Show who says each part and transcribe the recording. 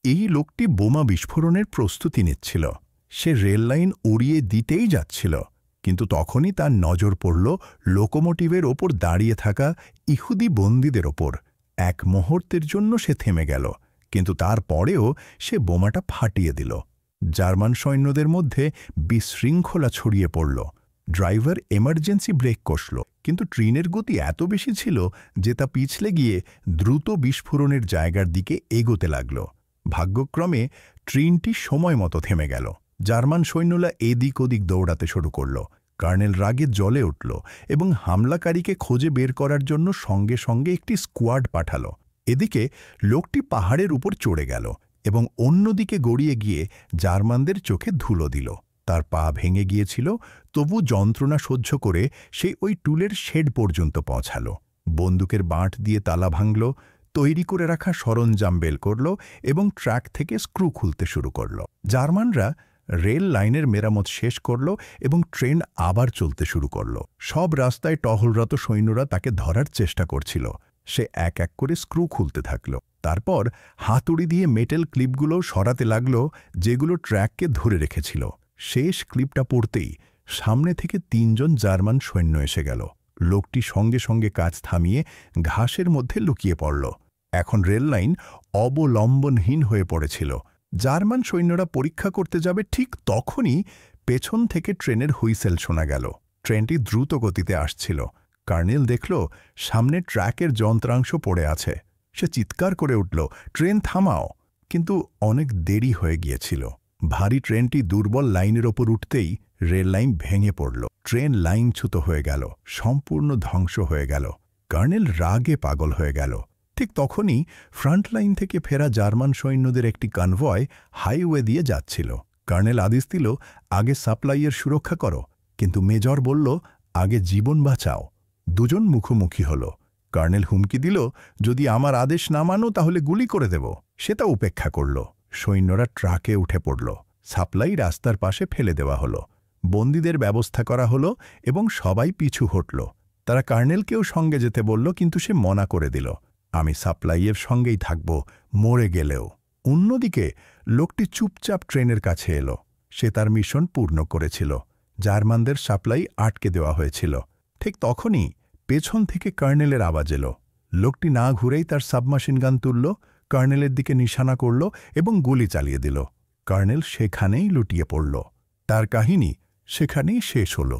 Speaker 1: এই লোকটি বোমা বিস্ফোরণের প্রস্তুতি নিচ্ছিল। সে রেল লাইন উড়িয়ে দিতেই যাচ্ছিল, কিন্তু তখনই তার নজর পড়ল লোকোমোটিভের ওপর দাঁড়িয়ে থাকা ইহুদি বন্দীদের ওপর। এক মুহূর্তের জন্য সে থেমে গেল, কিন্তু তারপরেও সে বোমাটা ফাটিয়ে দিল। জার্মান সৈন্যদের মধ্যে বিশৃঙ্খলা ছড়িয়ে পড়ল। ড্রাইভার এমার্জেন্সি ব্রেক কষল, কিন্তু ট্রেনের গতি এত বেশি ছিল যে তা পিছলে গিয়ে দ্রুত বিস্ফোরণের জায়গার দিকে এগোতে লাগল। ভাগ্যক্রমে ট্রেনটি সময় মতো থেমে গেল। জার্মান সৈন্যরা এদিক ওদিক দৌড়াতে শুরু করল। কর্নেল রাগে জ্বলে উঠল এবং হামলাকারীকে খুঁজে বের করার জন্য সঙ্গে সঙ্গে একটি স্কোয়াড পাঠাল। এদিকে লোকটি পাহাড়ের উপর চড়ে গেল এবং অন্যদিকে গড়িয়ে গিয়ে জার্মানদের চোখে ধুলো দিল। তার পা ভেঙে গিয়েছিল, তবু যন্ত্রণা সহ্য করে সে ওই টুলের শেড পর্যন্ত পৌঁছাল। বন্দুকের বাঁট দিয়ে তালা ভাঙল, তৈরি করে রাখা সরঞ্জাম বের করল এবং ট্র্যাক থেকে স্ক্রু খুলতে শুরু করল। জার্মানরা রেল লাইনের মেরামত শেষ করল এবং ট্রেন আবার চলতে শুরু করল। সব রাস্তায় টহলরত সৈন্যরা তাকে ধরার চেষ্টা করছিল। সে এক এক করে স্ক্রু খুলতে থাকল। তারপর হাতুড়ি দিয়ে মেটেল ক্লিপগুলো সরাতে লাগল, যেগুলো ট্র্যাককে ধরে রেখেছিল। শেষ ক্লিপটা পড়তেই সামনে থেকে ৩ জন জার্মান সৈন্য এসে গেল। লোকটি সঙ্গে সঙ্গে কাজ থামিয়ে ঘাসের মধ্যে লুকিয়ে পড়ল। এখন রেল লাইন অবলম্বনহীন হয়ে পড়েছিল। জার্মান সৈন্যরা পরীক্ষা করতে যাবে ঠিক তখনই পেছন থেকে ট্রেনের হুইসেল শোনা গেল। ট্রেনটি দ্রুত গতিতে আসছিল। কর্নেল দেখল সামনে ট্র্যাকের যন্ত্রাংশ পড়ে আছে। সে চিৎকার করে উঠল, ট্রেন থামাও! কিন্তু অনেক দেরি হয়ে গিয়েছিল। ভারী ট্রেনটি দুর্বল লাইনের ওপর উঠতেই রেল লাইন ভেঙে পড়ল। ট্রেন লাইনচ্যুত হয়ে গেল, সম্পূর্ণ ধ্বংস হয়ে গেল। কর্নেল রাগে পাগল হয়ে গেল। ঠিক তখনই ফ্রন্ট লাইন থেকে ফেরা জার্মান সৈন্যদের একটি কনভয় হাইওয়ে দিয়ে যাচ্ছিল। কর্নেল আদেশ দিল, আগে সাপ্লাইয়ের সুরক্ষা করো, কিন্তু মেজর বলল, আগে জীবন বাঁচাও। দুজন মুখোমুখি হল। কর্নেল হুমকি দিল, যদি আমার আদেশ না মানো তাহলে গুলি করে দেব। সেটা উপেক্ষা করল। সৈন্যরা ট্রাকে উঠে পড়ল। সাপ্লাই রাস্তার পাশে ফেলে দেওয়া হল। বন্দীদের ব্যবস্থা করা হল এবং সবাই পিছু হটল। তারা কর্নেলকেও সঙ্গে যেতে বলল, কিন্তু সে মনা করে দিল, আমি সাপ্লাইয়ের সঙ্গেই থাকব, মরে গেলেও। অন্যদিকে লোকটি চুপচাপ ট্রেনের কাছে এলো। সে তার মিশন পূর্ণ করেছিল। জার্মানদের সাপ্লাই আটকে দেওয়া হয়েছিল। ঠিক তখনই পেছন থেকে কর্নেলের আওয়াজ এলো। লোকটি না ঘুরেই তার সাবমেশিন গান তুলল, কর্নেলের দিকে নিশানা করল এবং গুলি চালিয়ে দিল। কর্নেল সেখানেই লুটিয়ে পড়ল। তার কাহিনী সেখানেই শেষ হল।